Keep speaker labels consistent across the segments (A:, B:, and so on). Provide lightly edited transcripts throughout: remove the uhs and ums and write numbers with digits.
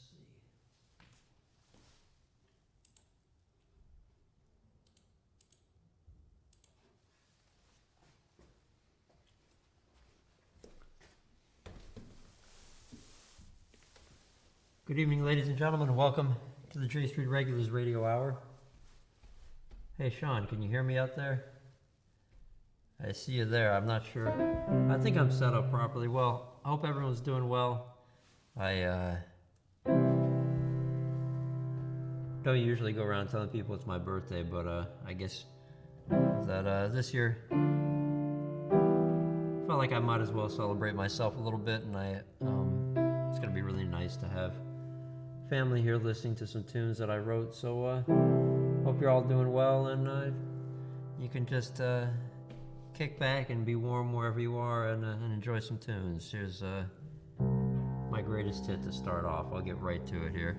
A: see. Good evening, ladies and gentlemen, and welcome to the J Street Regulars Radio Hour. Hey, Sean, can you hear me out there? I see you there. I'm not sure. I think I'm set up properly. Well, I hope everyone's doing well. I don't usually go around telling people it's my birthday, but I guess that this year felt like I might as well celebrate myself a little bit, and it's gonna be really nice to have family here listening to some tunes that I wrote. So hope you're all doing well, and you can just kick back and be warm wherever you are, and enjoy some tunes. Here's my greatest hit to start off. I'll get right to it here.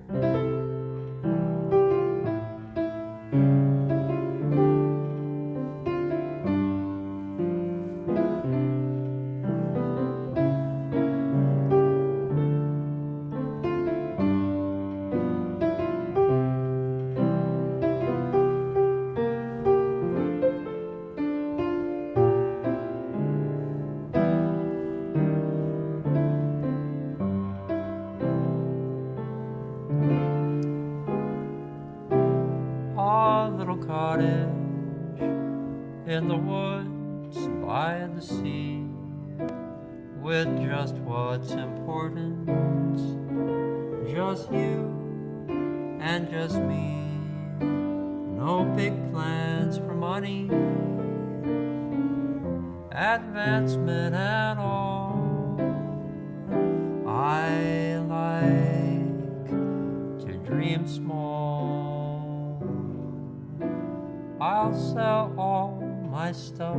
A: In the woods by the sea, with just what's important, just you and just me. No big plans for money, advancement at all. I like to dream small. I'll sell all my stuff,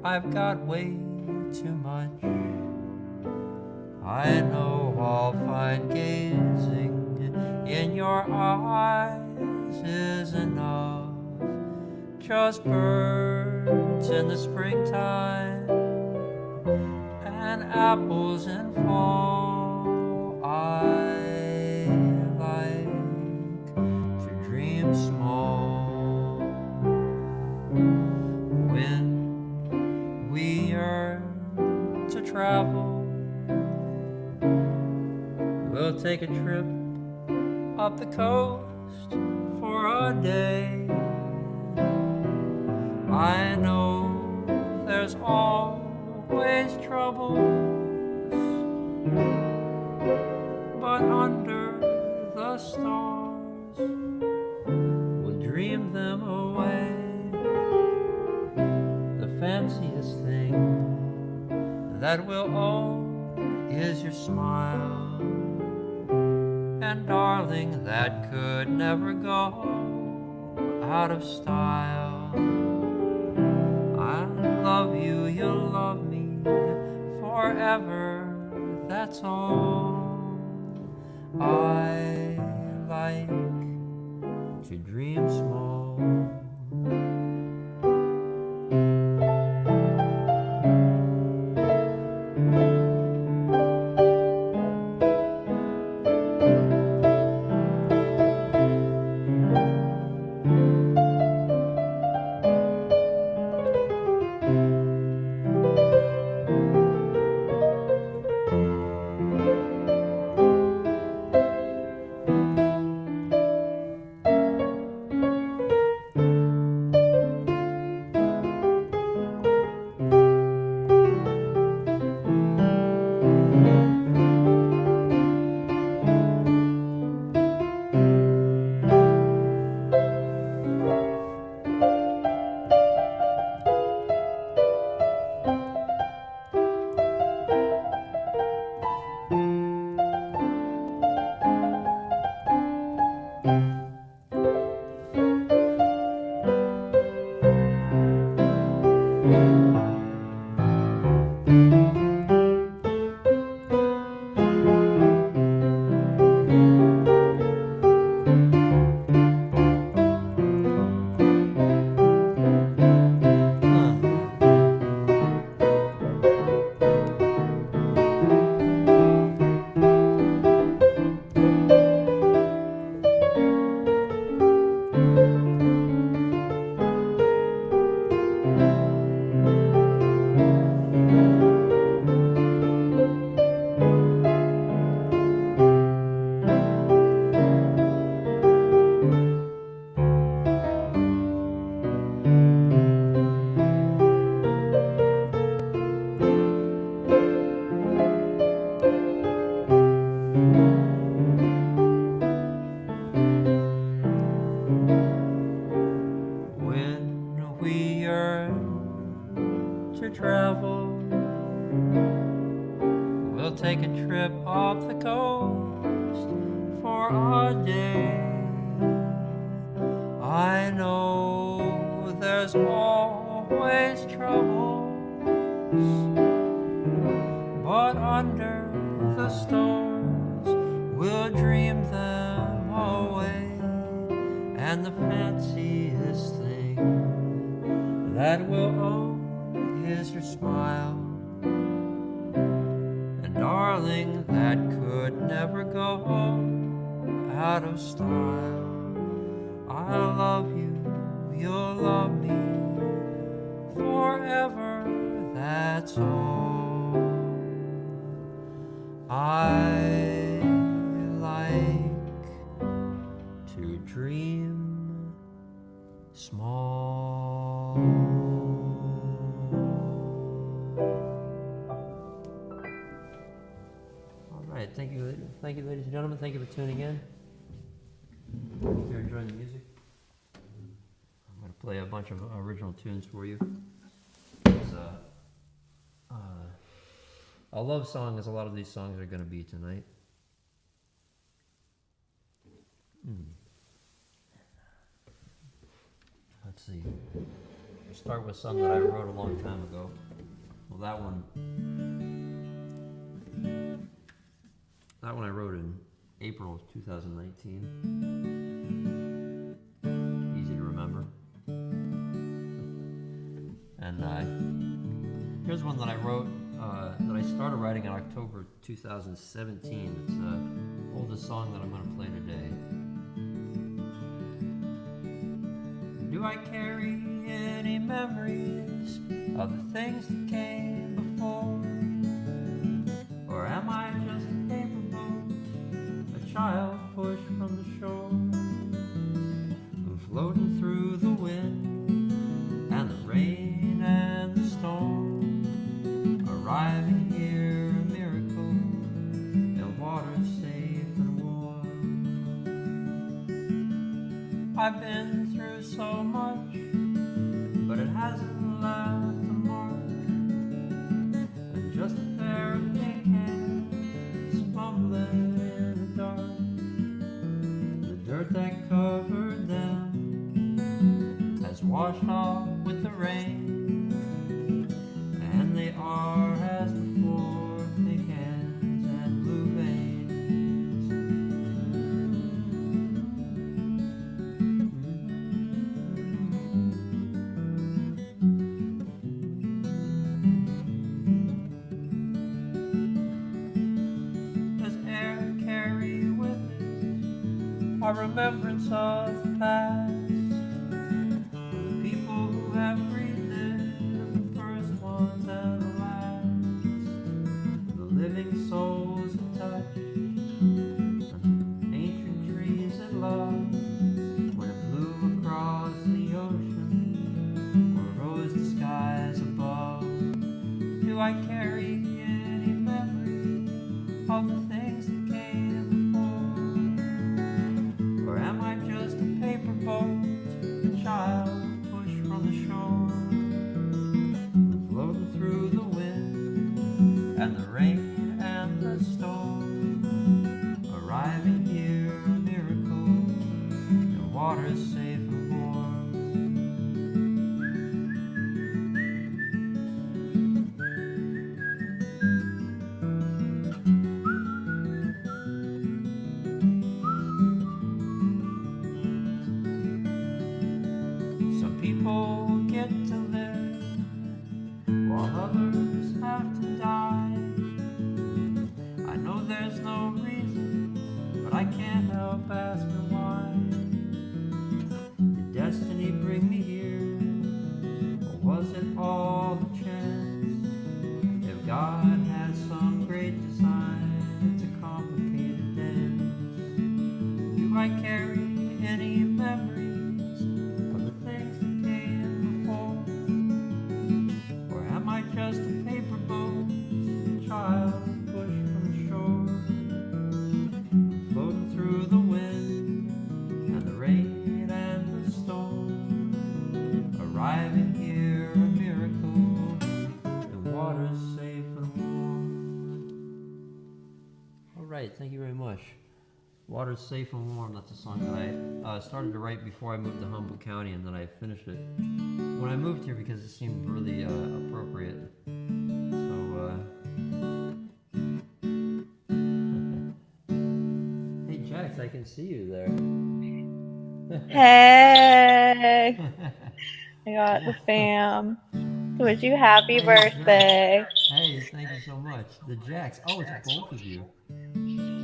A: I've got way too much. I know I'll find gazing in your eyes is enough. Just birds in the springtime and apples in fall. I like to dream small. When we yearn to travel, we'll take a trip up the coast for a day. I know there's always troubles, but under the stars we'll dream them away. The fanciest thing that we'll own is your smile, and darling, that could never go out of style. I love you, you'll love me forever, that's all. I like to dream small. we'll take a trip up the coast for a day. I know there's always troubles, but under the stars we'll dream them away. And the fanciest thing that we'll own is your smile. And darling, that could never go out of style. I love you, you'll love me forever, that's all. I like to dream small. All right, thank you, ladies and gentlemen. Thank you for tuning in. If you're enjoying the music, I'm going to play a bunch of original tunes for you. It's a love song, as a lot of these songs are going to be tonight. Let's see. We'll start with some that I wrote a long time ago. Well, that one I wrote in April of 2019. Easy to remember. And here's one that I wrote, that I started writing in October 2017. It's the oldest song that I'm going to play today. Do I carry any memories of the things that came before? Or am I just a paper boat, a child pushed from the shore, floating through the wind and the rain and the storm, arriving here a miracle in waters safe and warm? I've been through so much, but it hasn't left a mark, and just a pair of pink hands fumbling in the dark. The dirt that covered them has washed off with the rain, and they are as before, pink hands and blue veins. Does air carry with it a remembrance of the past? People who have breathed it, the first ones and the last, the living souls it touched, ancient trees it loved, when it blew across the ocean, or rose the skies above. Do I carry any memory of the things that came before? Or am I just a paper boat, a child pushed from the shore, floating through the wind and the rain and the storm, arriving here a miracle in waters safe and warm? Some people get to live while others have to die. I know there's no reason, but I can't help asking why. right. Thank you very much. Water's Safe and Warm. That's a song that I started to write before I moved to Humboldt County, and then I finished it when I moved here because it seemed really appropriate. So, hey, Jax, I can see you there.
B: Hey, I got the fam. Wish you happy
A: Hey,
B: birthday.
A: Hey, thank you so much. The Jax. Oh, it's both of you.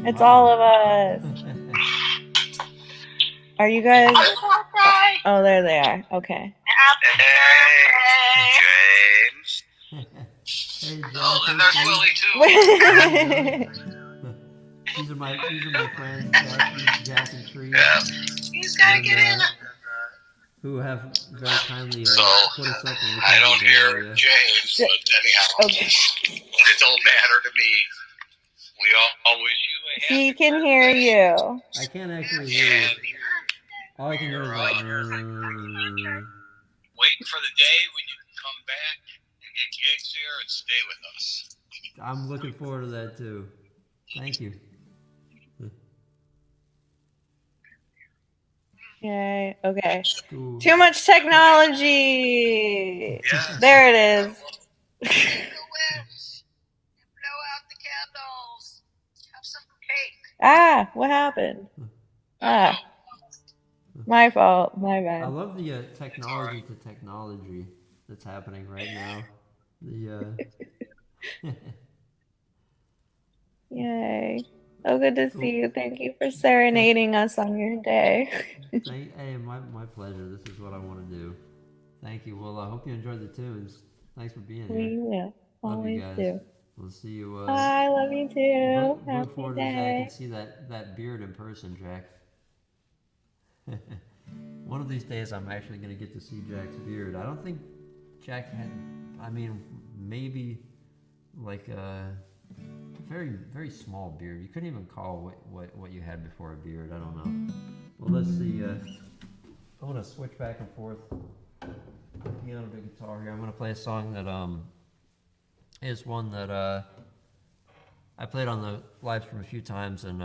B: It's
A: Wow.
B: all of us. Are you guys? Oh, there they are. Okay.
C: Hey, James.
A: Hey, Jax.
C: Oh, and there's Willie too.
A: These are my friends, Jack and Tree.
C: Yeah. He's gotta get in.
A: Who have very kindly
C: So,
A: put us up.
C: I don't hear James, but anyhow,
B: Okay.
C: it don't matter to me. We all wish you a happy
B: He can hear you.
A: I can't actually hear you.
C: birthday.
A: All I can hear is
C: Right.
A: like.
C: Waiting for the day when you can come back and get gigs here and stay with us.
A: I'm looking forward to that too. Thank you.
B: Yay. Okay.
A: Cool.
B: Too much technology.
C: Yeah.
B: There it is.
C: Blow out the candles. Have some cake.
B: Ah, what happened? Ah, my fault. My
A: I
B: bad.
A: love the technology to technology that's happening right now.
B: Yay. Oh, good to see you. Thank you for serenading us on your day.
A: Hey, my pleasure. This is what I want to do. Thank you. Well, I hope you enjoyed the tunes. Thanks for being here.
B: We will.
A: Love you
B: Always
A: guys.
B: do.
A: We'll see you.
B: I love you too.
A: Look
B: Happy
A: forward to that. I
B: day.
A: can see that beard in person, Jack. One of these days, I'm actually going to get to see Jack's beard. I don't think Jack had. I mean, maybe like a very, very small beard. You couldn't even call what you had before a beard. I don't know. Well, let's see. I want to switch back and forth. Piano to guitar here. I'm going to play a song that is one that I played on the live stream a few times, and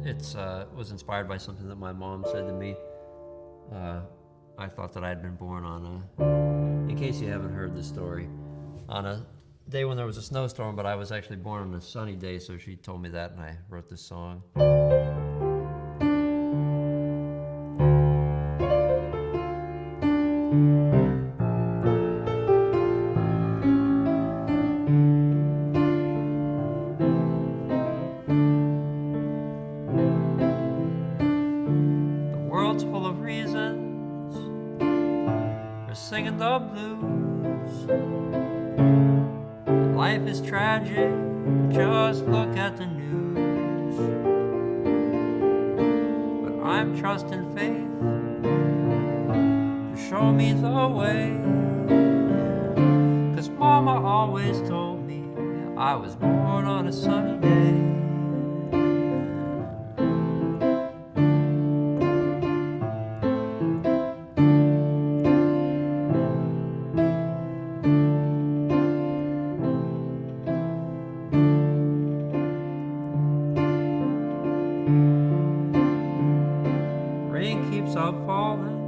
A: it's was inspired by something that my mom said to me. I thought that I had been born on in case you haven't heard the story, on a day when there was a snowstorm, but I was actually born on a sunny day, so she told me that, and I wrote this song. Full of reasons for singing the blues. Life is tragic, just look at the news. But I'm trusting faith to show me the way. 'Cause Mama always told me I was born on a sunny day. Keeps on falling.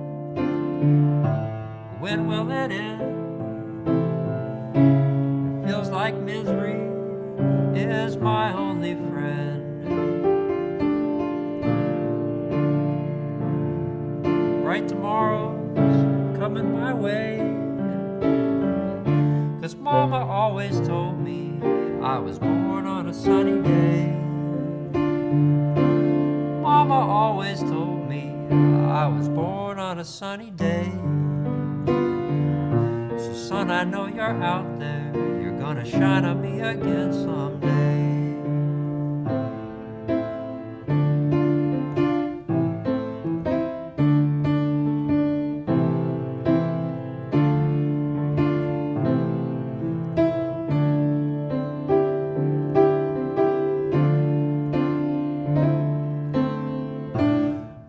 A: When will it end? It feels like misery is my only friend. Bright tomorrow's coming my way. 'Cause Mama always told me I was born on a sunny day. Mama always told me I was born on a sunny day. So son, I know you're out there. You're gonna shine on me again someday.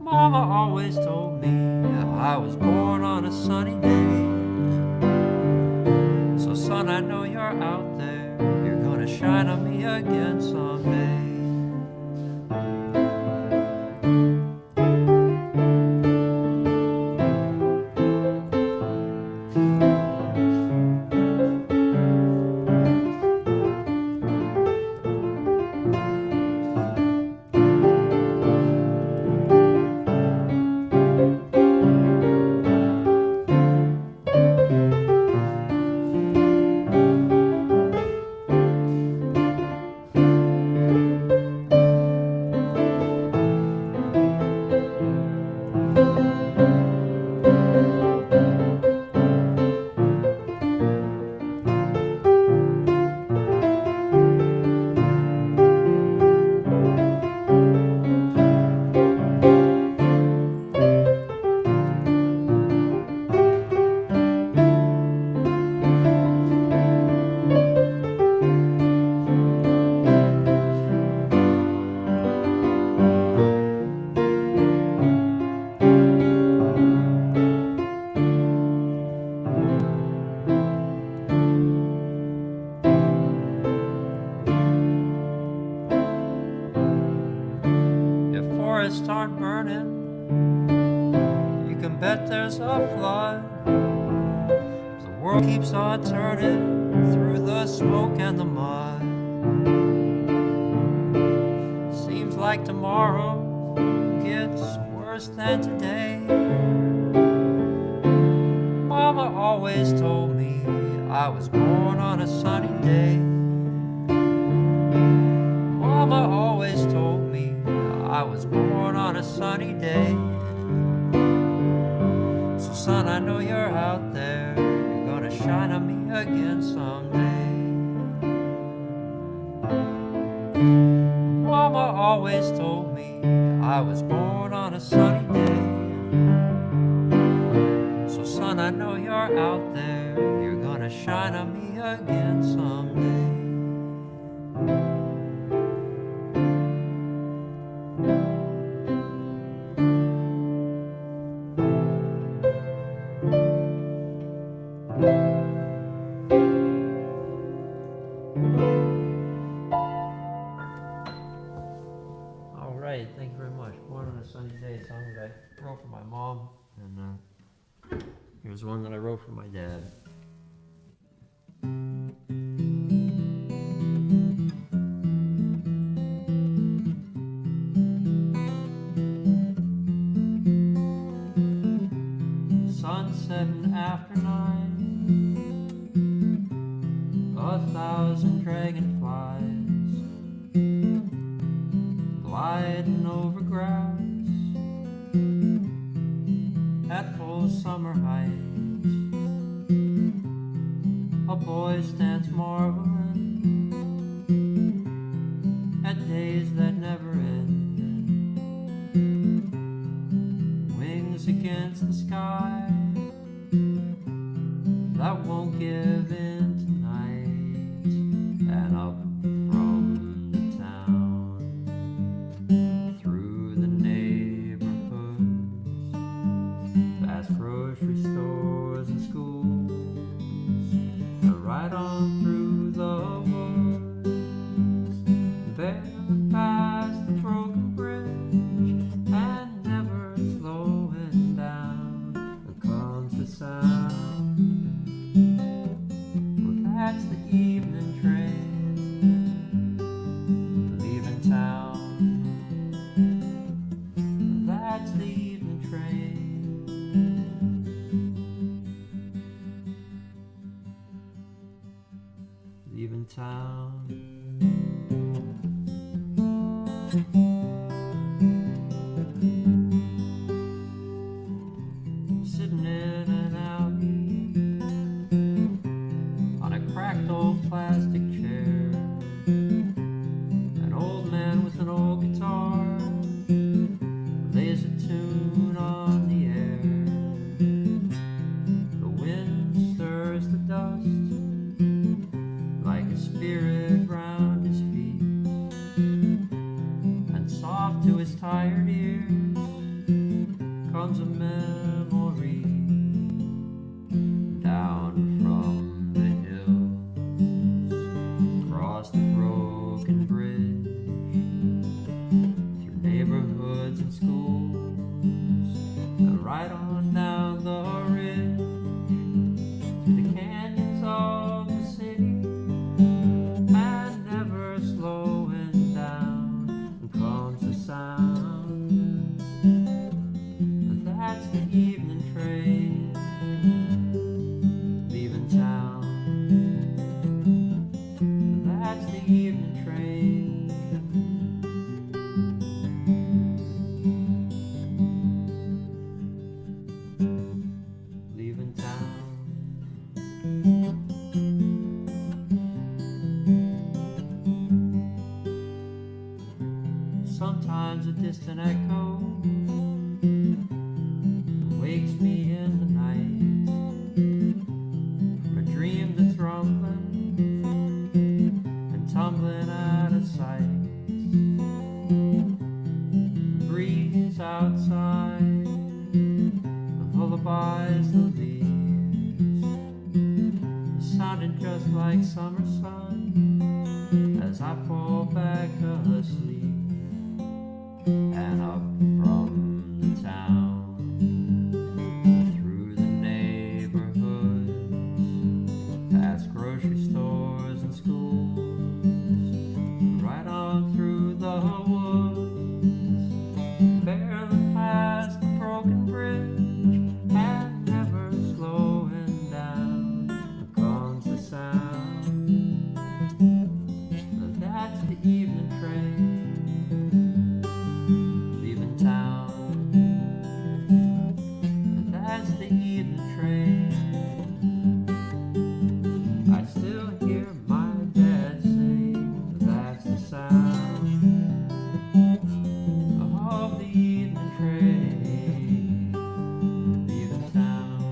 A: Mama always told me I was born on a sunny day. So son, I know you're out there. You're gonna shine on me forests start burning, you can bet there's a flood. The world keeps on turning through the smoke and the mud. Seems like tomorrow gets worse than today. Mama always told me I was born on a sunny day. Mama always told me I was born on a sunny day. So son, I know you're out there, you're gonna shine on me again someday. Mama always told me I was born on a sunny day. So son, I know you're out there, you're gonna shine on me again someday. All right, thank you very much. Born on a Sunny Day, a song that I wrote for my mom, and here's one that I wrote for my dad. Sunset after 9, 1,000 dragonflies gliding over grass at full summer heights. A boy stands marveling at days that never end. Wings against the sky that won't give in tonight, and up from the town, through the neighborhoods, past grocery stores and schools, and right on through the woods, barely past the broken bridge, and never slowing down, comes the sound. That's the evening train leaving town. That's the evening train leaving town. Sitting in an alley on a cracked old plastic chair, an old man with an old guitar lays a tune on the air. The wind stirs the dust like a spirit round his feet, and soft to his tired ears comes a memory down from the hills, across the broken bridge, through neighborhoods and schools, and right on down the ridge, through the canyons of the city, and never slowing down comes the sound. That's the evening train leaving town. That's the evening train leaving town. Sometimes a distant echo wakes me in the night from a dream that's rumbling and tumbling out of sight. The breeze outside, the lullabies, the leaves, sounding just like summer sun as I fall back asleep, and up evening train leaving town. And as the evening train, I still hear my dad say, that's the sound of the evening train leaving town.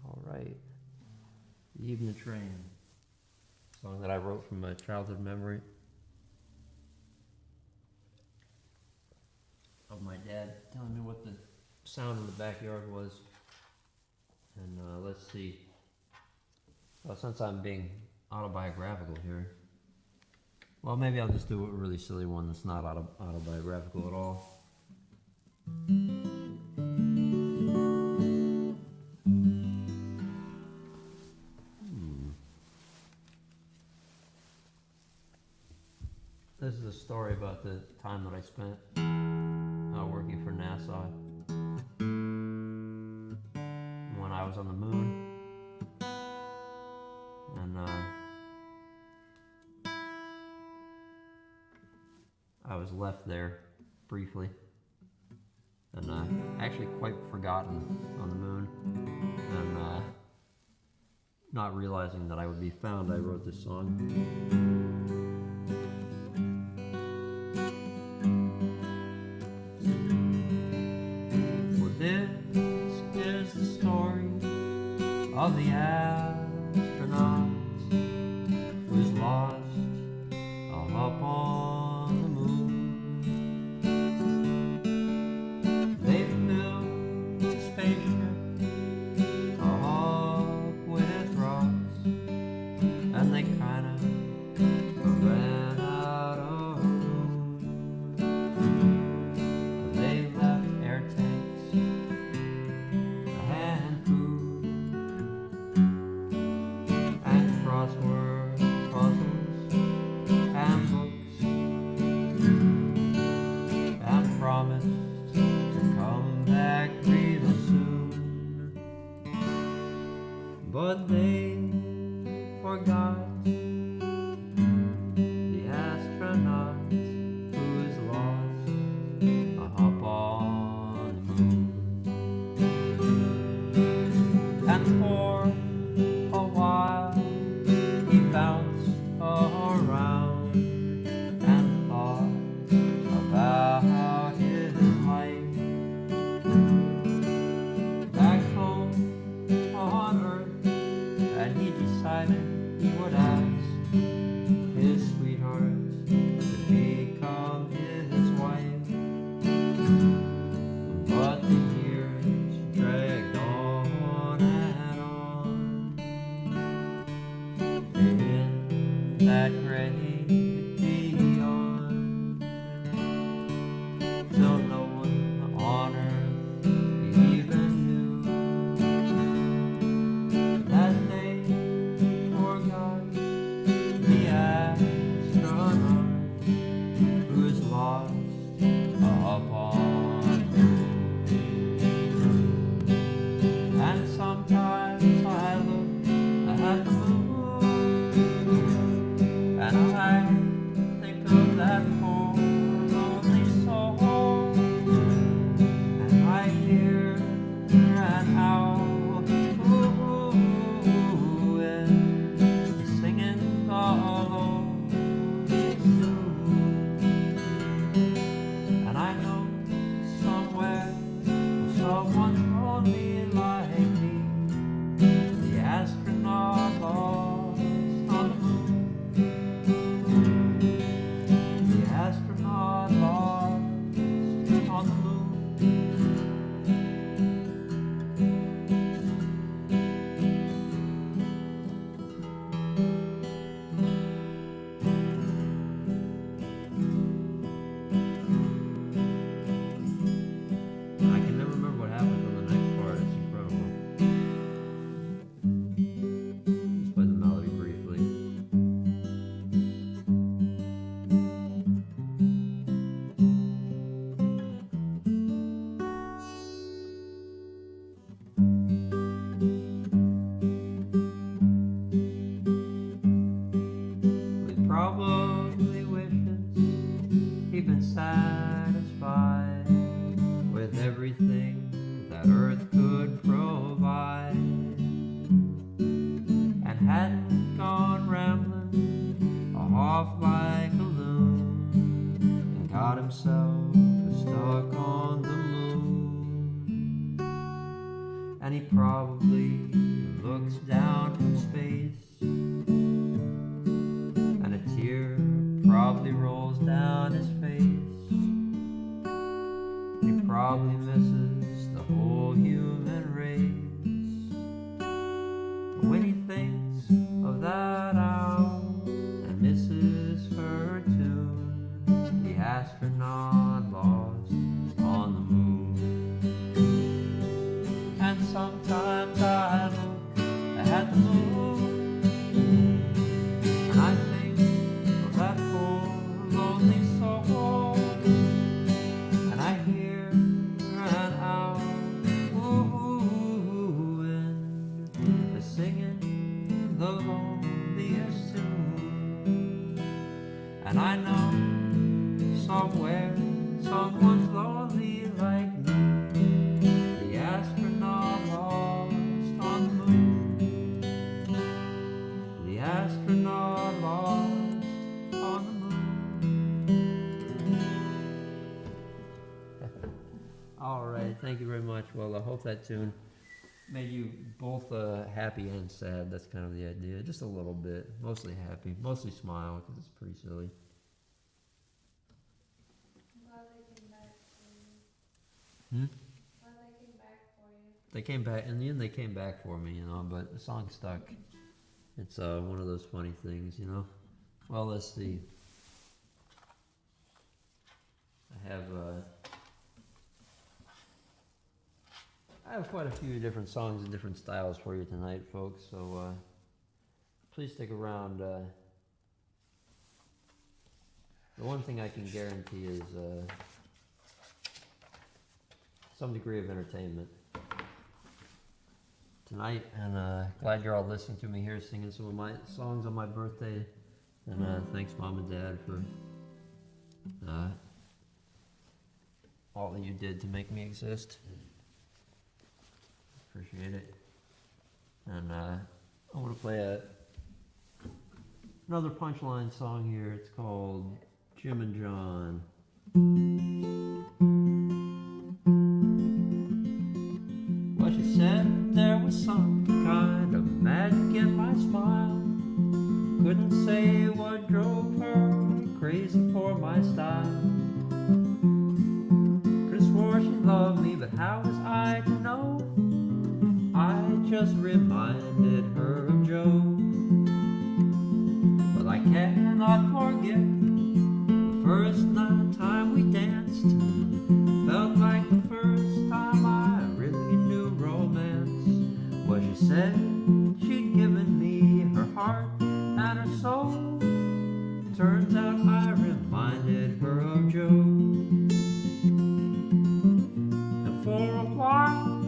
A: All right, the evening train, song that I wrote from my childhood memory of my dad telling me what the sound in the backyard was. And let's see. Well, since I'm being autobiographical here, well, maybe I'll just do a really silly one that's not autobiographical at all. This is a story about the time that I spent working for NASA when I was on the moon, and I was left there briefly, and actually quite forgotten on the moon, and not realizing that I would be found, I wrote this song. Of the astronaut who's lost up on the moon. They filled the spaceship up with rocks, and they kinda ran out of room. They left air tanks and food, crossword puzzles and books, and promised to come back real soon. But they forgot the astronaut who is lost up on the moon. And for a while he bounced around and thought about his life back home on Earth, and he decided he would ask his sweetheart to become his wife. But the years dragged on and on in that great beyond, till no one on earth even knew that they forgot the astronaut who's lost up on the moon. And sometimes I look at the moon, and I think of that poor lonely soul, and I hear and howl, ooh, and singing all these tunes. And I know somewhere someone lonely like me, the astronaut lost on the moon. The astronaut lost on the moon. I can never remember what happened on the next part. It's incredible. Just play the melody briefly. and he probably looks down from space, and a tear probably rolls down his face. He probably misses the whole human race. But when he thinks of that owl and misses her tune, the astronaut lost on the moon. And sometimes I look at the moon, and I think of that poor lonely soul, and I hear an owl woo-woo-woo-woo-woo, and singing the loneliest tune. And I know somewhere someone's lonely like me, the astronaut lost on the moon, the astronaut lost on the moon. All right, thank you very much. Well, I hope that tune made you both happy and sad. That's kind of the idea, just a little bit. Mostly happy, mostly smile, because it's pretty silly. Hmm? They came back, in the end they came back for me, you know, but the song stuck. It's one of those funny things, you know. Well, let's see. I have quite a few different songs and different styles for you tonight, folks, so please stick around. The one thing I can guarantee is some degree of entertainment tonight, and glad you're all listening to me here singing some of my songs on my birthday, and thanks Mom and Dad for all that you did to make me exist. Appreciate it. And I want to play another Punchline song here. It's called Jim and John. Well, she said there was some kind of magic in my smile. Couldn't say what drove her crazy for my style. Could've swore she loved me, but how was I to know? I just reminded her of Joe. Well, I cannot forget the first time we danced. Felt like the first time I really knew romance. Well, she said she'd given me her heart and her soul. Turns out I reminded her of Joe. And for a while,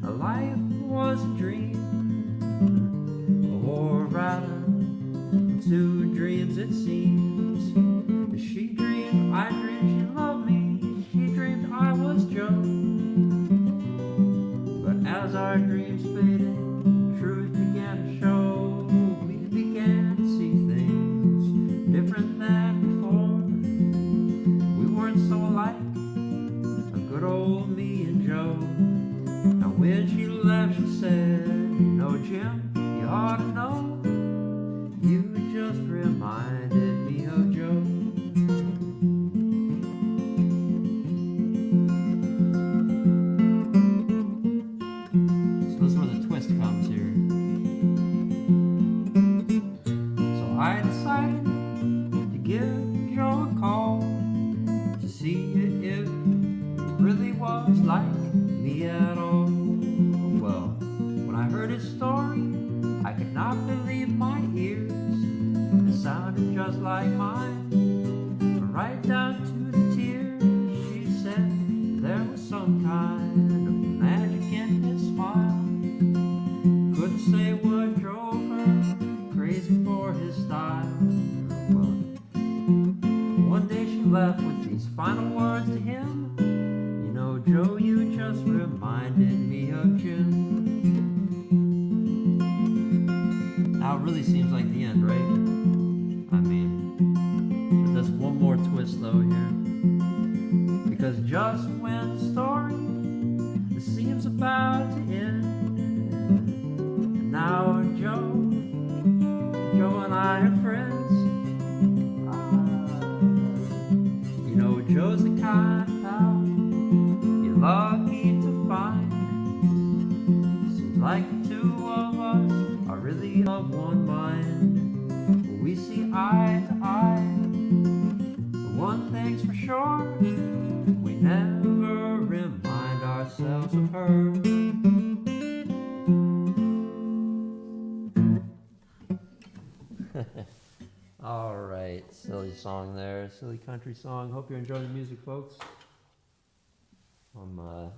A: her life was a dream, or rather, two dreams it seems. She dreamed, I dreamed she loved me, she dreamed I was Joe. But as our dreams faded, truth began to show. We began to see things different than before. We weren't so alike, a good old me and Joe. Now when she left, she said, you know, Jim, you ought to know, you just reminded me of Joe. So this is where the twist comes here. So I decided to give Joe a call to see if it really was like me at all. Well, when I heard his story, I could not believe my ears. It sounded just like mine, right down to the tears. She said there was some kind of magic in his smile. Couldn't say what drove her crazy for his style. Well, one day she left with these final words to him. You know, Joe, you just reminded me of Jim. Now it really seems like the end, right? I mean, there's one more twist though here. Because just when the story lucky to find. Seems like the two of us are really of one mind. We see eye to eye. But one thing's for sure, we never remind ourselves of her. All right, silly song there, silly country song. Hope you're enjoying the music, folks. I'm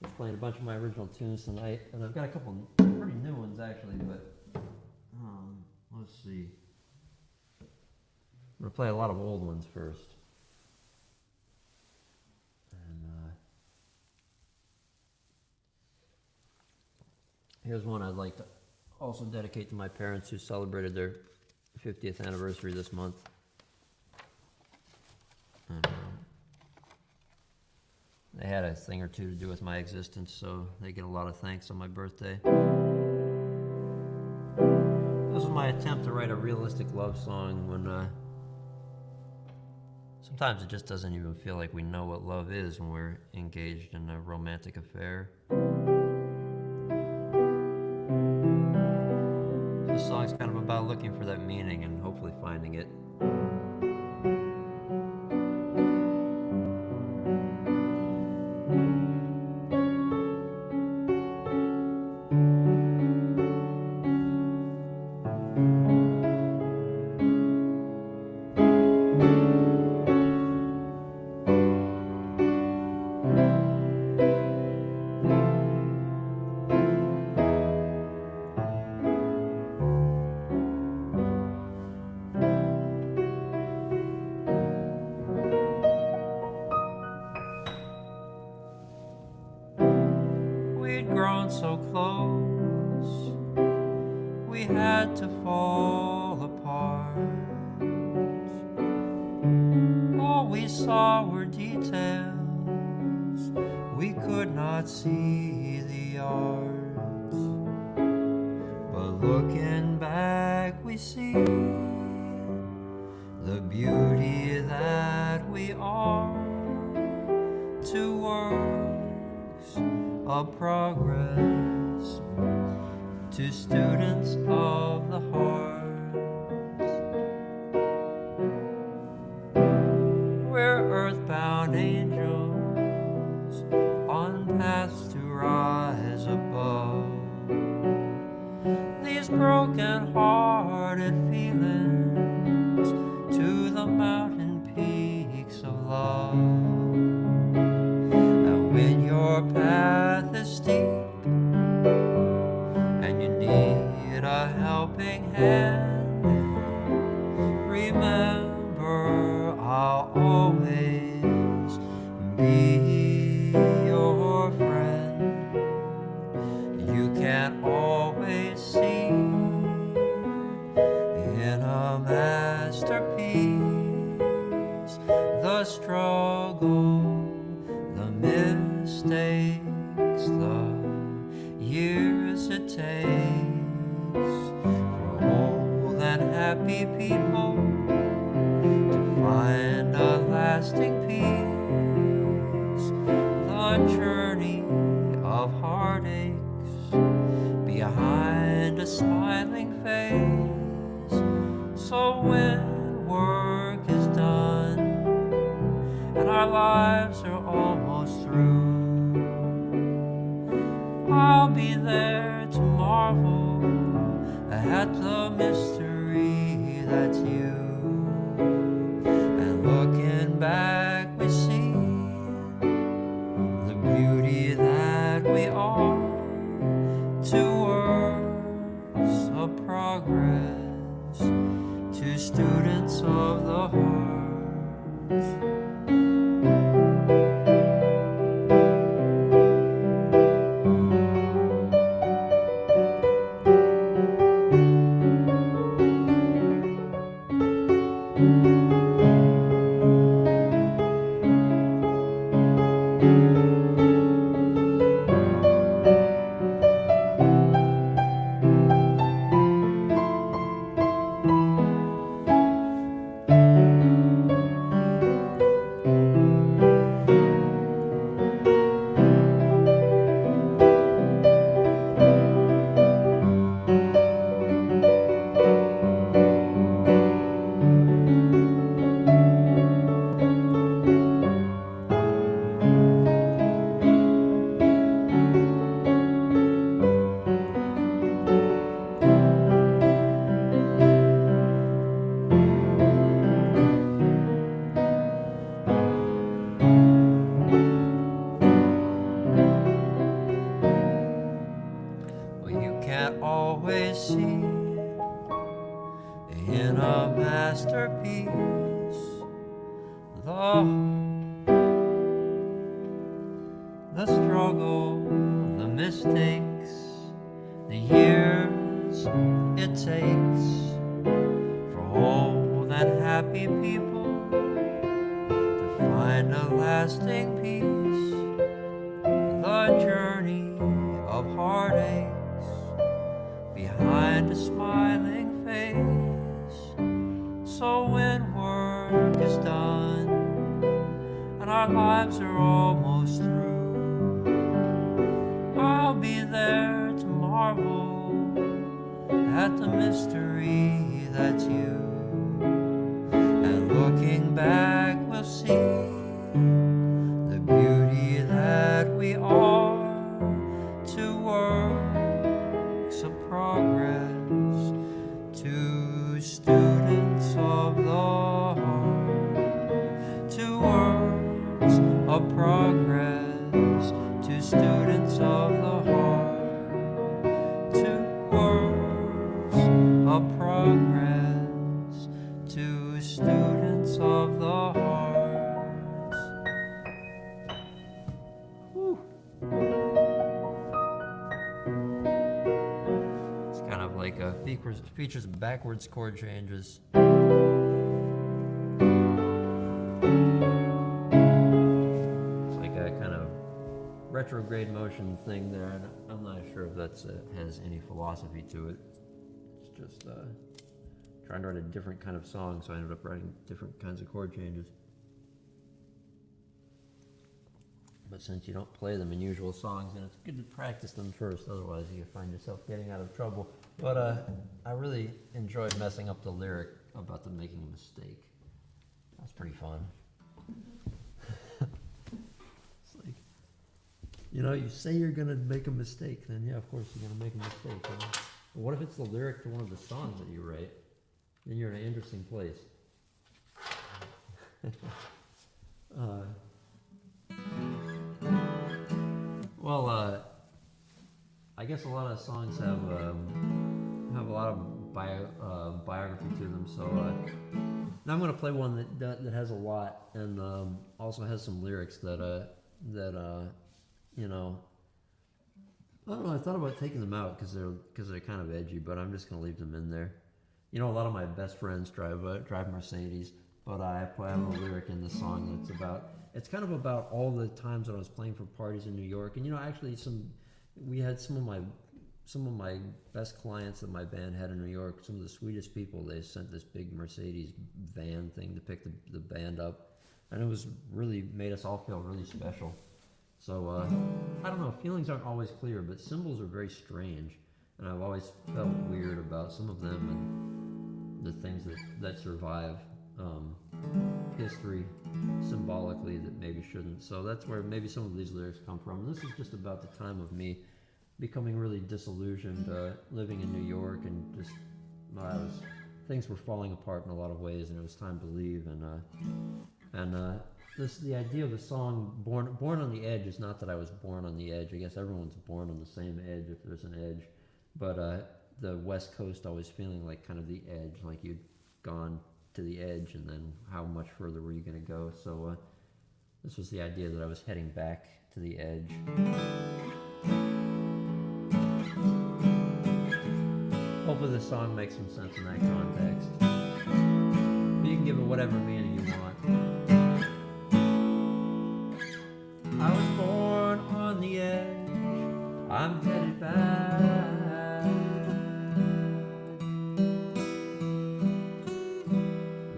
A: just playing a bunch of my original tunes tonight, and I've got a couple pretty new ones actually, but let's see. I'm gonna play a lot of old ones first. And here's one I'd like to also dedicate to my parents who celebrated their 50th anniversary this month. And, they had a thing or two to do with my existence, so they get a lot of thanks on my birthday. This was my attempt to write a realistic love song when sometimes it just doesn't even feel like we know what love is when we're engaged in a romantic affair. This song's kind of about looking for that meaning and hopefully finding it. We'd grown so close, we had to fall apart. All we saw were details, we could not see the arts. But looking back, we see the beauty that we are. Two works of progress, to students of the heart. We're earthbound angels on paths to rise above these broken-hearted feelings to the mountain peaks of love. And when your path is steep and you need a helping hand, remember I'll always be your friend. You can't always see in a masterpiece the struggle, the mistakes, the years it takes for old and happy people to find a lasting peace. The journey of heartaches behind a smiling face. So when work is done and our lives are almost through, I'll be there to marvel at the mystery that's you. And looking back, we see the beauty that we are. Two works of progress, to students of the heart. the struggle, the mistakes, the years it takes for old and happy people to find a lasting peace. The journey of heartaches behind a smiling face. So when work is done and our lives are almost through, I'll be there to marvel at the mystery that's you. And looking back, we'll see the beauty that we are, two works of progress, two students of the heart, two works of progress, two students of the heart, two works of progress, two students of the heart. Whew. It's kind of like a features backwards chord changes. It's like a kind of retrograde motion thing there, and I'm not sure if that's has any philosophy to it. It's just trying to write a different kind of song, so I ended up writing different kinds of chord changes. But since you don't play them in usual songs, then it's good to practice them first, otherwise you find yourself getting out of trouble. But I really enjoyed messing up the lyric about them making a mistake. That's pretty fun. It's like, you know, you say you're gonna make a mistake, then yeah, of course you're gonna make a mistake. You know? But what if it's the lyric to one of the songs that you write? Then you're in an interesting place. Well, I guess a lot of songs have a lot of biography to them. So now I'm going to play one that has a lot, and also has some lyrics that you know, I don't know. I thought about taking them out because they're kind of edgy, but I'm just going to leave them in there. You know, a lot of my best friends drive Mercedes, but I have a lyric in the song that's about. It's kind of about all the times that I was playing for parties in New York, and you know, actually, we had some of my best clients that my band had in New York. Some of the sweetest people. They sent this big Mercedes van thing to pick the band up, and it was really made us all feel really special. So I don't know. Feelings aren't always clear, but symbols are very strange, and I've always felt weird about some of them and the things that survive history symbolically that maybe shouldn't. So that's where maybe some of these lyrics come from. And this is just about the time of me becoming really disillusioned, living in New York, and just things were falling apart in a lot of ways, and it was time to leave. The idea of the song "Born on the Edge" is not that I was born on the edge. I guess everyone's born on the same edge if there's an edge, but the West Coast always feeling like kind of the edge, like you'd gone to the edge, and then how much further were you going to go? So this was the idea that I was heading back to the edge. Hopefully this song makes some sense in that context. But you can give it whatever meaning you want. I was born on the edge, I'm headed back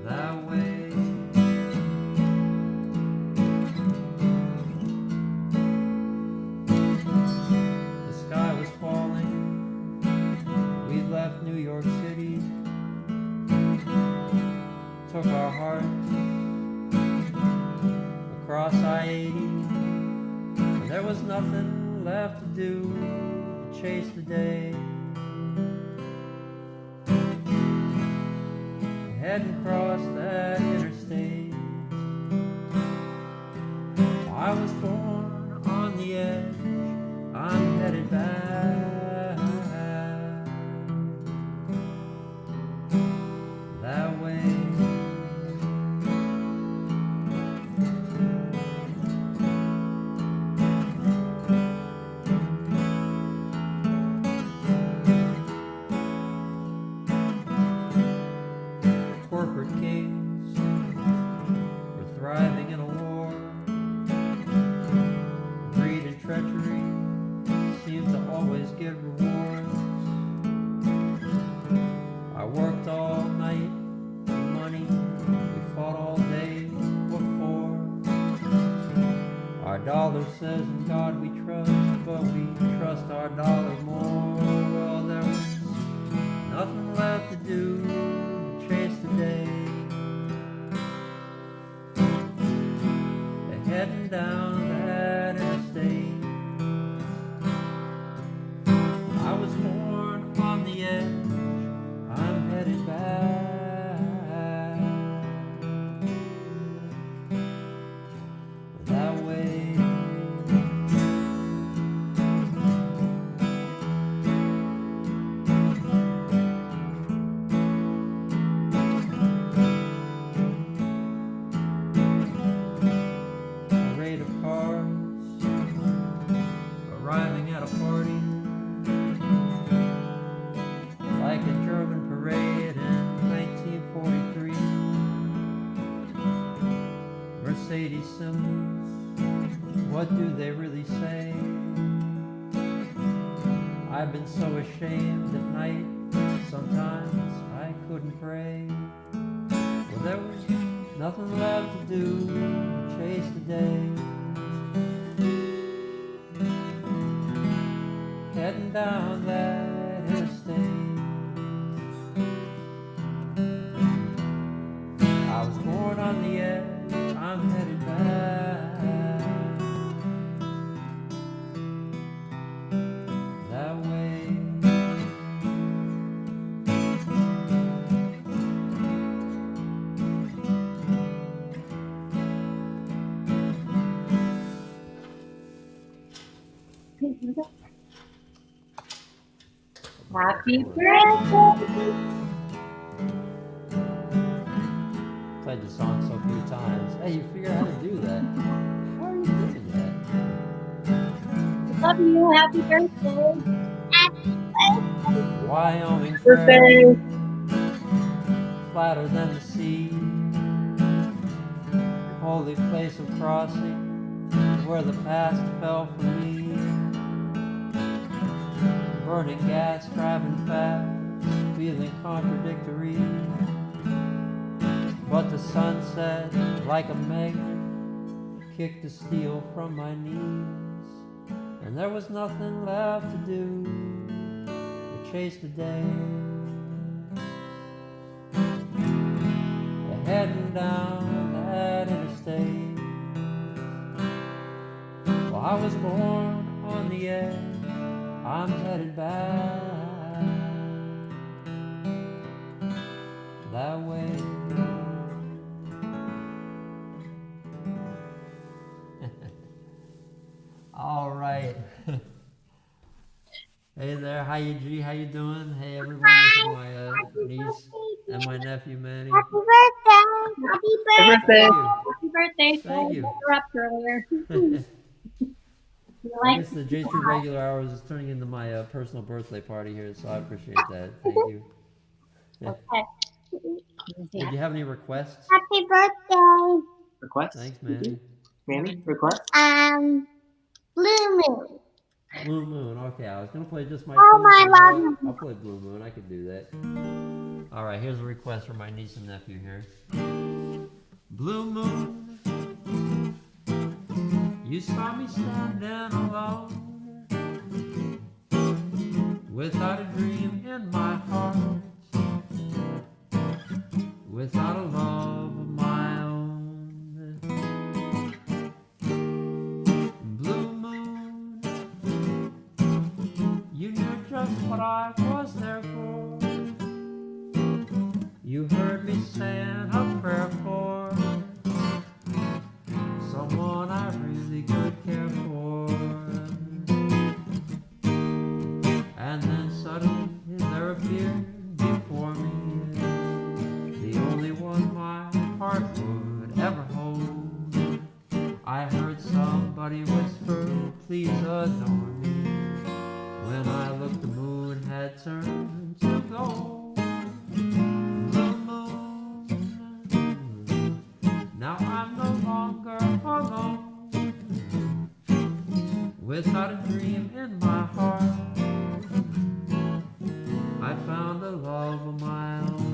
A: that way. The sky was falling, we left New York City, took our hearts across I-80. There was nothing left to do to chase the day. Heading across that interstate. I was born on the edge, I'm headed back that way. dollar says in God we trust, but we trust our dollar more. Well, there was nothing left to do but chase the day. Heading down that interstate. I was born on the edge, I'm headed back that way. Parade of cars arriving at a party, like a German parade in 1943. Mercedes symbols, what do they really say? I've been so ashamed at night, sometimes I couldn't pray. Well, there was nothing left to do, chase the day. Heading down that interstate. I was born on the edge, I'm headed back that way.
D: Happy birthday!
A: Played the song so few times. Hey, you figure out how to do that. How are you doing that?
D: Love you. Happy birthday.
A: Wyoming
B: Birthday.
A: trail, flatter than the sea. Holy place of crossing, where the past fell for me. Burning gas, driving fast, feeling contradictory. But the sunset, like a magnet, kicked the steel from my knees. And there was nothing left to do but chase the day. Heading down that interstate. Well, I was born on the edge, I'm headed back that way. All right. Hey there, hi you G, how you doing? Hey everyone, this is my niece and my nephew Manny.
D: Happy birthday! Happy birthday!
B: Birthday.
D: Happy birthday!
A: Thank
D: Sorry
A: you.
D: to interrupt earlier. You
A: I
D: like
A: guess the J Street Regular Hours is turning into my personal birthday party here, so I appreciate that. Thank you.
D: okay.
A: Did you have any requests?
D: Happy birthday!
E: Request?
A: Thanks, Manny.
E: Manny, request?
D: Blue Moon.
A: Blue Moon. Okay, I was gonna play just my.
D: Oh, my
A: tune, but
D: love.
A: I'll play Blue Moon. I could do that. All right, here's a request from my niece and nephew here. Blue Moon, you saw me standing alone, without a dream in my heart, without a love of my own. Blue Moon, you knew just what I was there for. You heard me saying a prayer for someone I really could care for. And then suddenly there appeared before me the only one my heart would ever hold. I heard somebody whisper, please adore me. When I looked, the moon had turned to gold. Blue moon, now I'm no longer alone, without a dream in my heart. I found a love of my own.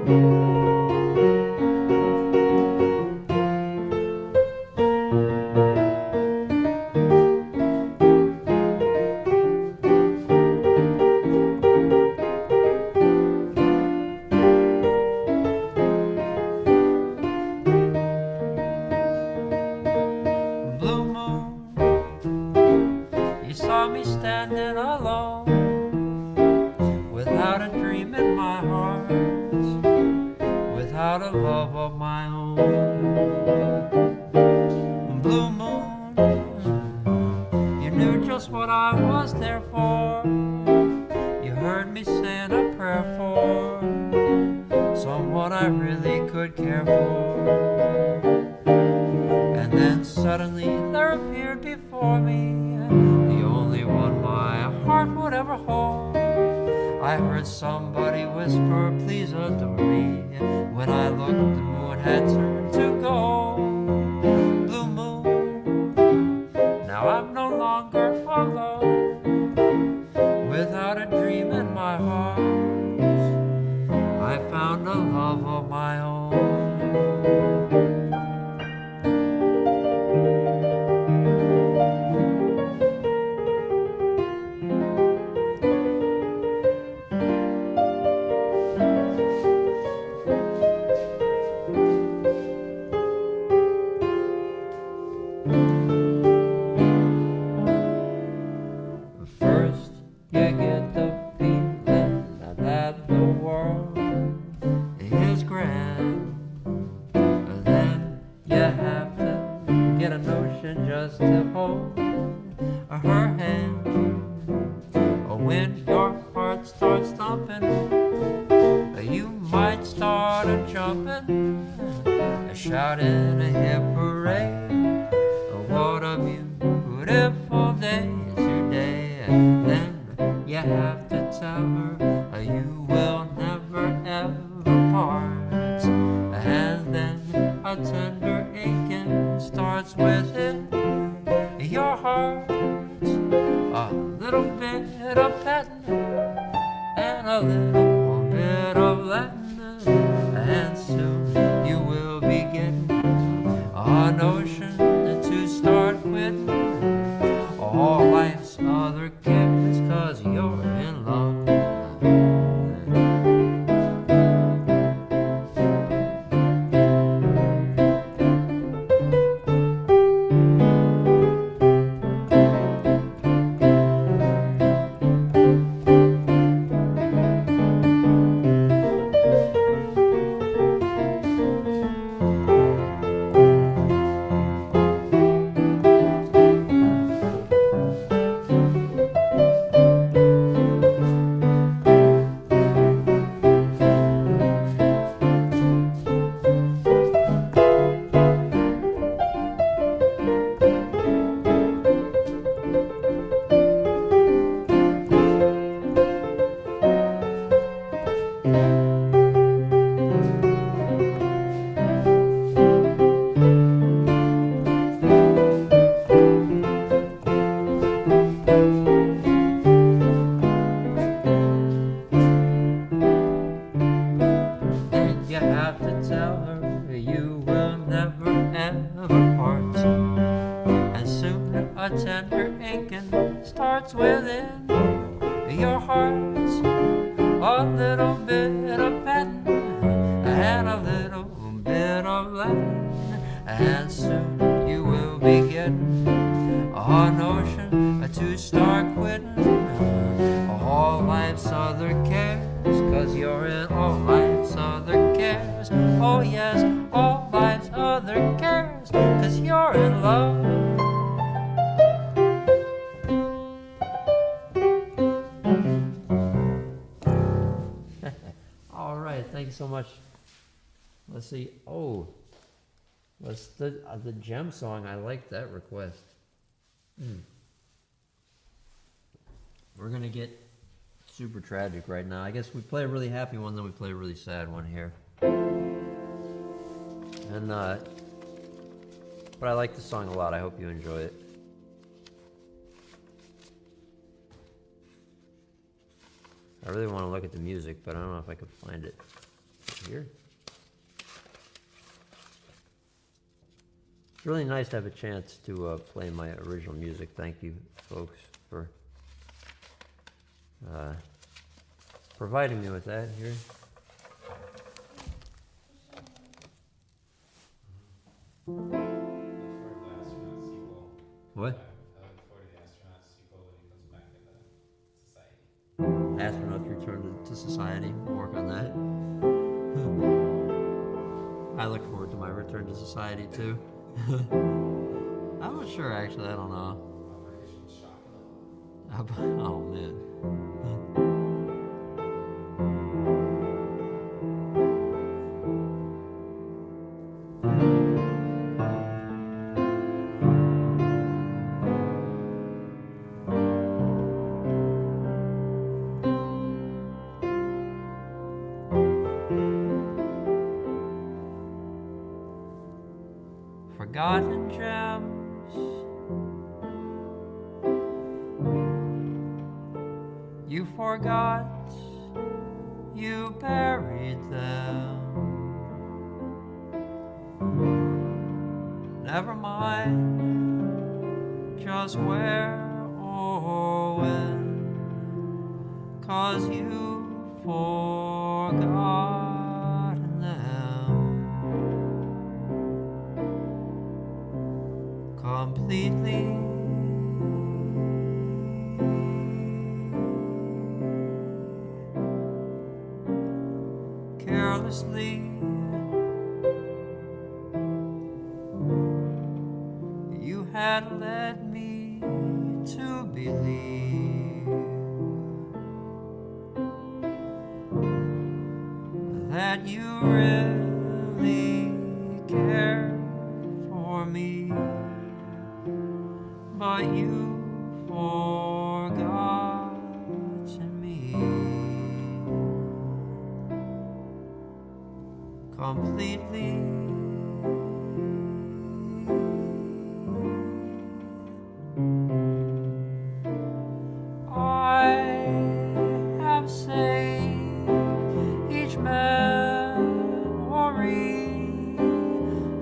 A: Blue moon, you saw me standing alone, without a dream in my heart, without a love of my own. Blue moon, you knew just what I was there for. You heard me saying a prayer for someone I really could care for. And then suddenly there appeared before me the only one my heart would ever hold. I heard somebody whisper, please adore me. When I looked, the moon had turned to gold. Blue moon, now I'm no longer alone, without a dream in my heart. I found a love of my own. First, you get the feeling that the world is grand. Then you have to get a notion just to hold her hand. When your heart starts thumping, you might start a jumping, shouting a hip hooray. What a beautiful day today. And then you have to tell her you will never ever part. And then a tender aching starts within your heart. A little bit of petting and a little bit of Latin, and soon you will be getting a notion to start quitting all life's other cares, 'cause you're in love. a tender aching starts within your heart. A little bit of Latin and a little bit of Latin, and soon you will be getting a notion to start quitting all life's other cares, 'cause you're in all life's other cares. Oh yes, all life's other cares, 'cause you're in love. All right, thank you so much. Let's see. Oh, what's the gem song? I like that request. We're gonna get super tragic right now. I guess we play a really happy one, then we play a really sad one here. And but I like the song a lot. I hope you enjoy it. I really want to look at the music, but I don't know if I can find it. here. It's really nice to have a chance to play my original music. Thank you, folks, for providing me with that here. What?
F: I look forward to the astronaut sequel when he comes back into society.
A: Astronauts return to society. We'll work on that. I look forward to my return to society too. I'm not sure actually. I don't know.
F: Operation Chocolate.
A: Oh man. Forgotten gems, you forgot, you buried them. Never mind just where or when, 'cause you've forgotten them completely. Carelessly, you had led me to believe that you really cared for me, but you forgotten me completely. I have saved each memory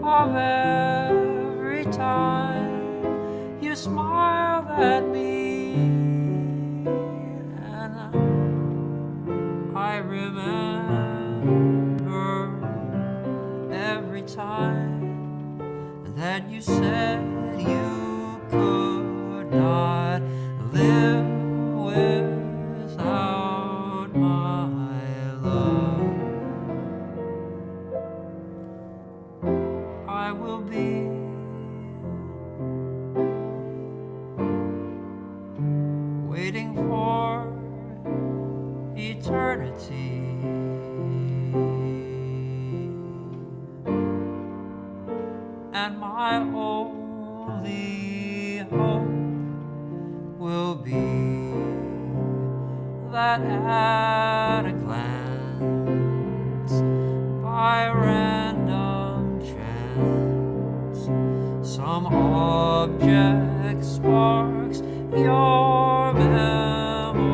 A: of every time you smiled at me, and I remember every time that you said you could not live without my love. I will be waiting for eternity, and my only hope will be that at a glance, by random chance, some object sparks your memory,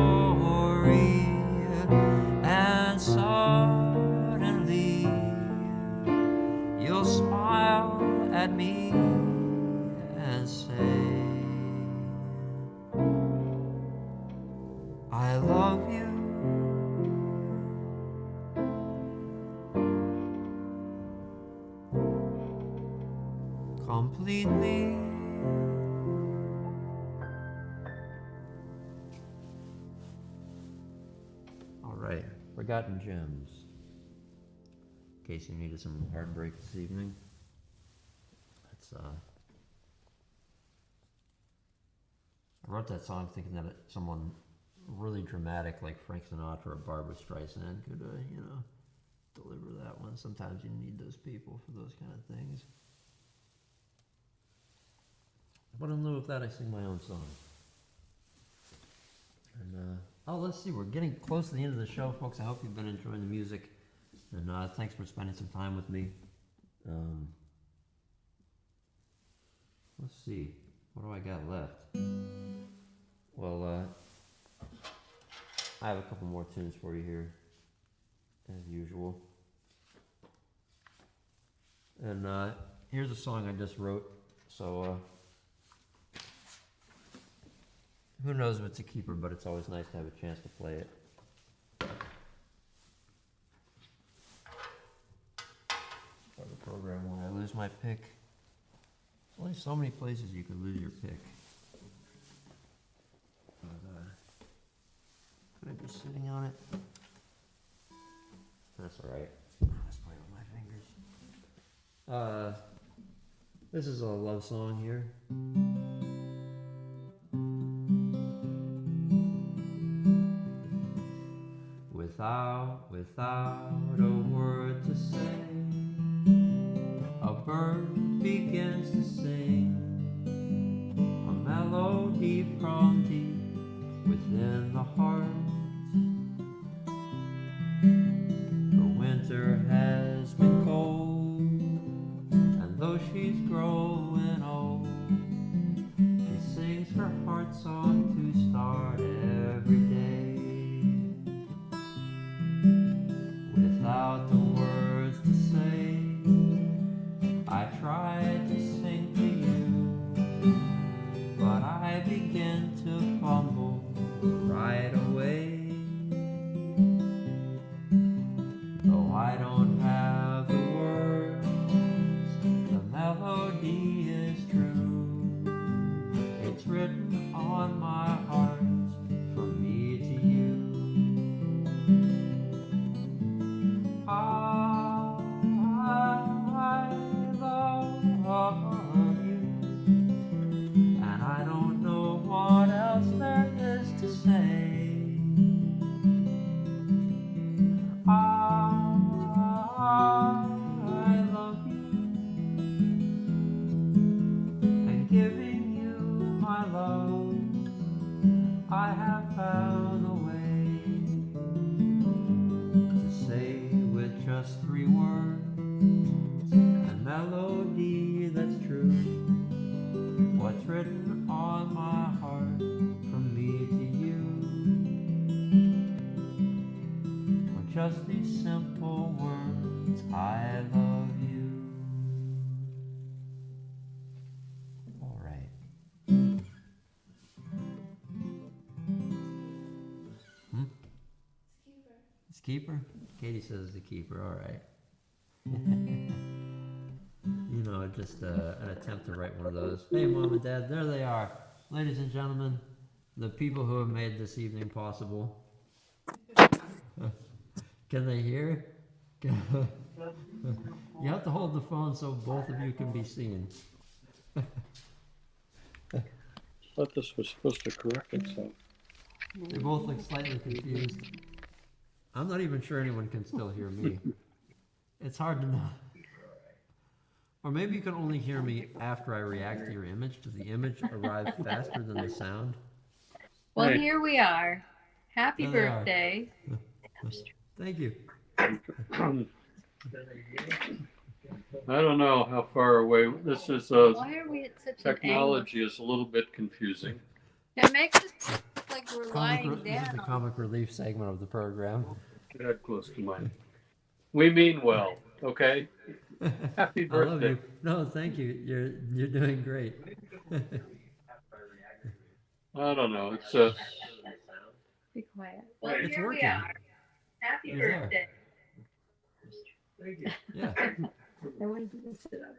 A: and suddenly you'll smile at me and say, I love you. Completely. All right, Forgotten Gems. In case you needed some heartbreak this evening. That's I wrote that song thinking that someone really dramatic like Frank Sinatra or Barbra Streisand could, deliver that one. Sometimes you need those people for those kind of things. But in lieu of that, I sing my own song. And let's see, we're getting close to the end of the show, folks. I hope you've been enjoying the music, and thanks for spending some time with me. Let's see, what do I got left? Well, I have a couple more tunes for you here, as usual. And here's a song I just wrote. So who knows if it's a keeper, but it's always nice to have a chance to play it. Part of the program when I lose my pick. There's only so many places you could lose your pick. But, could I be sitting on it? That's alright. Let's play with my fingers. This is a love song here. Without a word to say, a bird begins to sing a melody from deep within the heart. The winter has been cold, and though she's growing old, she sings her heart song to start every day. Without the words to say, I tried to sing to you, but I began to fumble right away. Though I don't have the words, the melody is true. It's written on my heart from me to you. I love you, and I don't know what else there is to say. I love you, and giving you my love, I have found a way to say with just 3 words, a melody that's true, what's written on my heart from me to you. With just these simple words, I love you. All right. It's keeper? Katie says it's a keeper, all right. You know, just an attempt to write one of those. Hey, Mom and Dad, there they are. Ladies and gentlemen, the people who have made this evening possible. Can they hear? You have to hold the phone so both of you can be seen.
G: Thought this was supposed to correct itself.
A: They both look slightly confused. I'm not even sure anyone can still hear me. It's hard to know. Or maybe you can only hear me after I react to your image. Does the image arrive faster than the sound?
H: Well,
G: Hey.
H: here we are. Happy
A: There they are.
H: birthday.
A: Thank you.
G: I don't know how far away this is.
H: Why are we at such an angle?
G: Technology is a little bit confusing.
H: It makes us look like we're
A: This
H: lying
A: is the
H: down.
A: comic relief segment of the program.
G: Get that close to mine. We mean well, okay? Happy
A: I love
G: birthday.
A: you. No, thank you. You're doing great.
G: I don't know. It's
H: Be quiet. Well,
A: It's
H: here
A: working.
H: we are. Happy
A: It's there.
H: birthday.
A: Yeah.
H: I wanted you to sit up.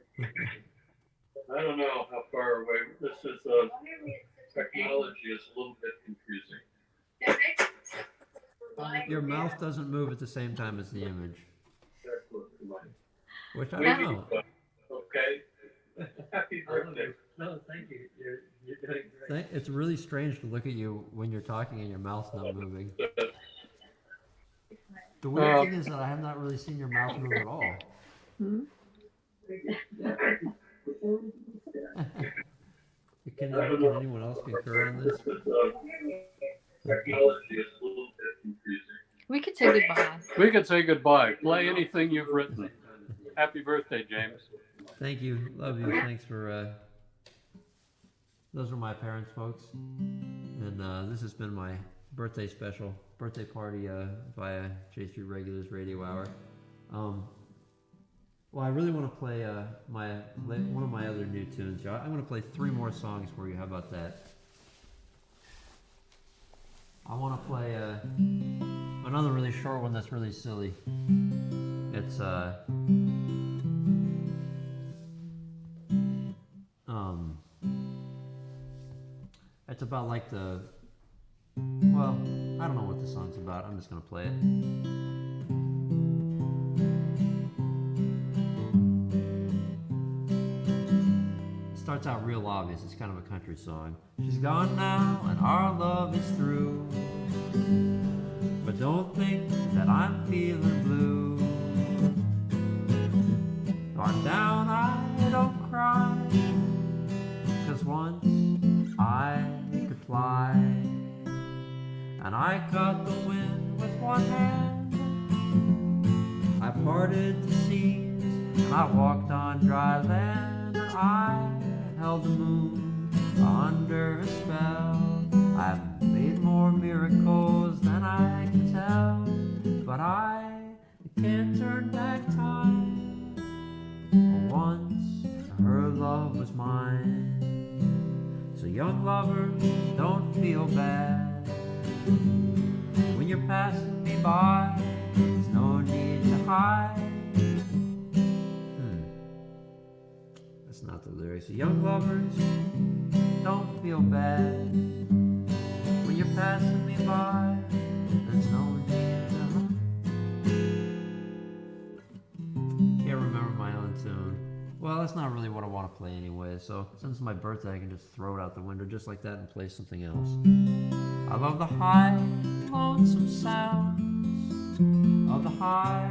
G: I don't know how far away this is.
H: Why are we at such an angle?
G: Technology is a little bit confusing.
H: It makes us look like we're lying
A: Your
H: down.
A: mouth doesn't move at the same time as the image,
G: Get that close to mine.
A: which I
G: We
A: don't
G: mean
A: know.
G: well, okay? Happy birthday.
A: No, thank you. You're doing great. It's really strange to look at you when you're talking and your mouth's not moving. The weird thing is that I have not really seen your mouth move at all.
H: Hmm?
A: Can anyone else concur on this?
G: Technology is a little bit confusing.
H: We could say goodbye.
G: We can say goodbye. Play anything you've written. Happy birthday, James.
A: Thank you. Love you. Thanks for, those are my parents, folks. And this has been my birthday special, birthday party via J Street Regulars Radio Hour. Well, I really want to play one of my other new tunes. I'm going to play 3 more songs for you. How about that? I want to play another really short one that's really silly. It's it's about like well, I don't know what the song's about. I'm just gonna play it. Starts out real obvious. It's kind of a country song. She's gone now and our love is through, but don't think that I'm feeling blue. Though I'm down, I don't cry, 'cause once I could fly, and I caught the wind with one hand. I parted the seas and I walked on dry land, and I held the moon under a spell. I've made more miracles than I can tell, but I can't turn back time. Once her love was mine. So young lovers, don't feel bad when you're passing me by. There's no need to hide. That's not the lyrics. So young lovers, don't feel bad when you're passing me by. There's no need to hide. Can't remember my own tune. Well, that's not really what I want to play anyway, so since it's my birthday, I can just throw it out the window just like that and play something else. I love the high, lonesome sounds of the high,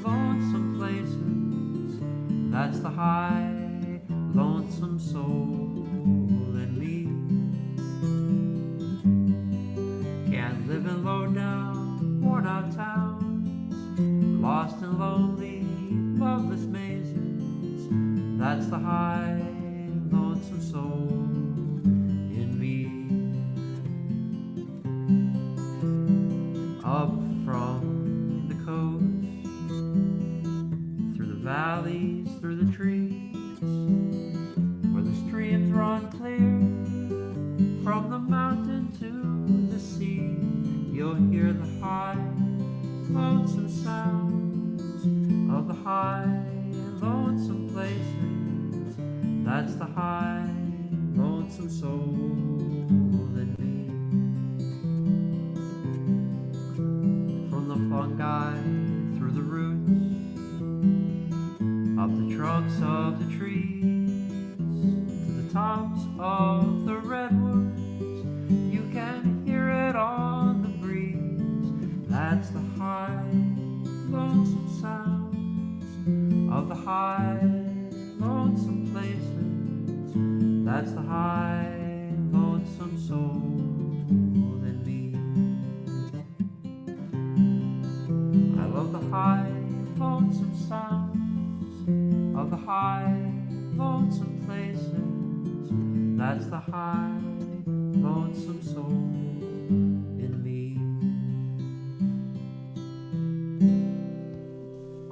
A: lonesome places. That's the high, lonesome soul in me. Can't live in low down, worn out towns, lost and lonely, loveless mazes. That's the high, lonesome soul in me. Up from the coast, through the valleys, through the trees, where the streams run clear, from the mountain to the sea, you'll hear the high, lonesome sounds of the high, lonesome places. That's the high, lonesome soul in me. From the fungi through the roots, up the trunks of the trees, to the tops of the redwoods, you can hear it on the breeze. That's the high, lonesome sounds of the high, lonesome places. That's the high, lonesome soul in me. I love the high, lonesome sounds of the high, lonesome places. That's the high, lonesome soul in me.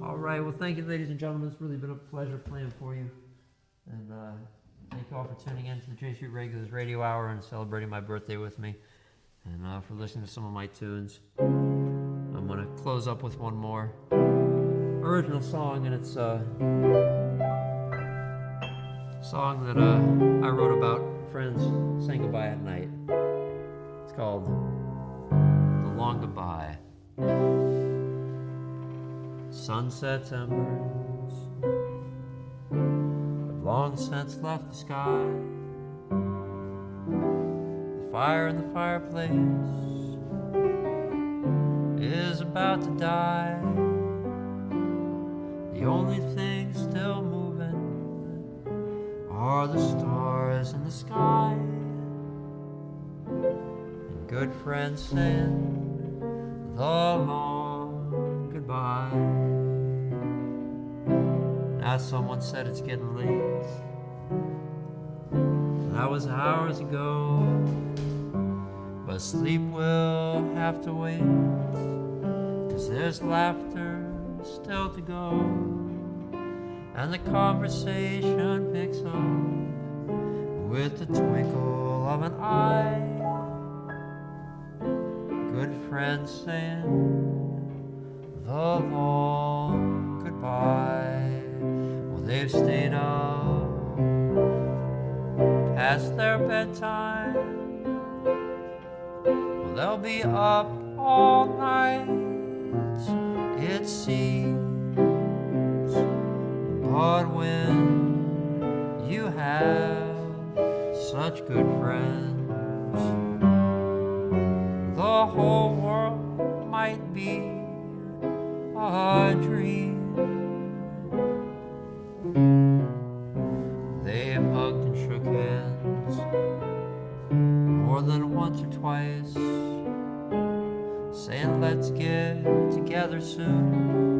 A: All right, well, thank you, ladies and gentlemen. It's really been a pleasure playing for you. And thank you all for tuning in to the J Street Regulars Radio Hour and celebrating my birthday with me. And for listening to some of my tunes. I'm going to close up with one more original song, and it's a song that I wrote about friends saying goodbye at night. It's called The Long Goodbye. Sunsets, embers have long since left the sky. The fire in the fireplace is about to die. The only thing still moving are the stars in the sky, and good friends saying the long goodbye. Now someone said it's getting late. That was hours ago, but sleep will have to wait, 'cause there's laughter still to go. and the conversation picks up with the twinkle of an eye. Good friends saying the long goodbye. Well, they've stayed up past their bedtime. Well, they'll be up all night, it seems. But when you have such good friends, the whole world might be a dream. They've hugged and shook hands more than once or twice, saying let's get together soon.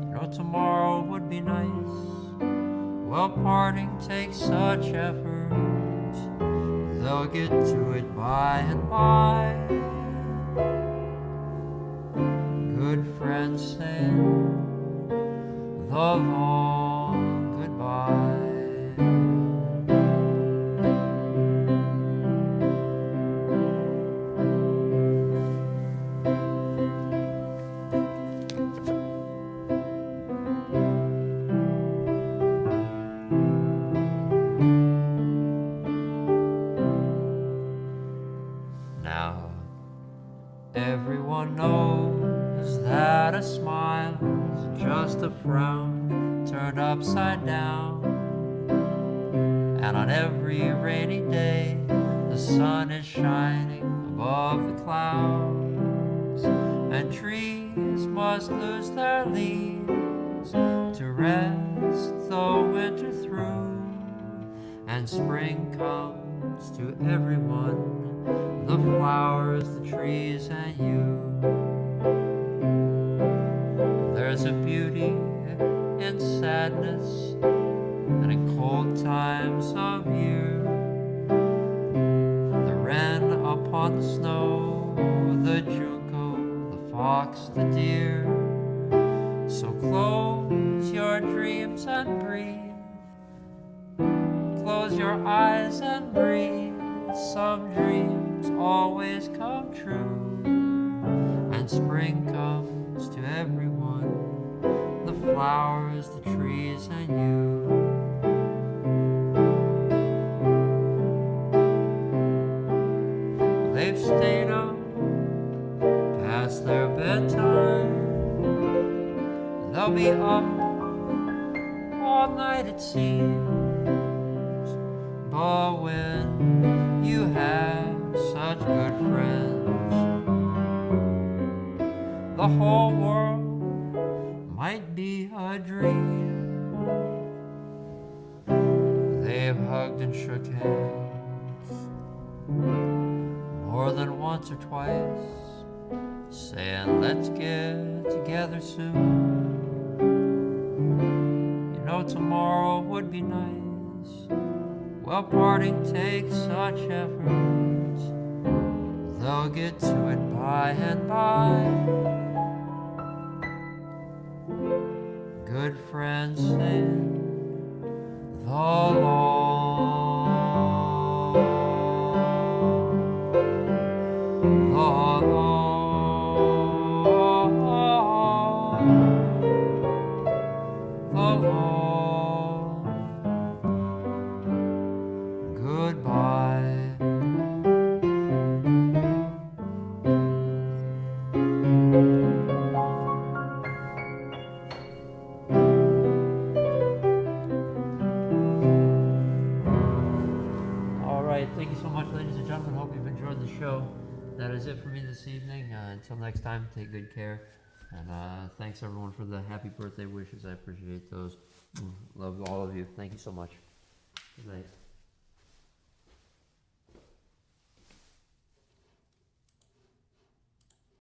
A: You know tomorrow would be nice. Well, parting takes such effort, they'll get to it by and by. Good friends saying the long goodbye. Now everyone knows that a smile's just a frown turned upside down. And on every rainy day, the sun is shining above the clouds, and trees must lose their leaves to rest the winter through, and spring comes to everyone, the flowers, the trees, and you. There's a beauty in sadness and in cold times of year. The wren upon the snow, the junco, the fox, the deer. So close your dreams and breathe. Close your eyes and breathe. Some dreams always come true, and spring comes to everyone, the flowers, the trees, and you. They've stayed up past their bedtime. They'll be up all night, it seems. But when you have such good friends, the whole world might be a dream. They've hugged and shook hands more than once or twice, saying let's get together soon. You know tomorrow would be nice. Well, parting takes such effort, they'll get to it by and by. Good friends in the long, goodbye. All right, thank you so much, ladies and gentlemen. Hope you've enjoyed the show. That is it for me this evening. Until next time, take good care. And thanks everyone for the happy birthday wishes. I appreciate those. Love all of you. Thank you so much. Good night.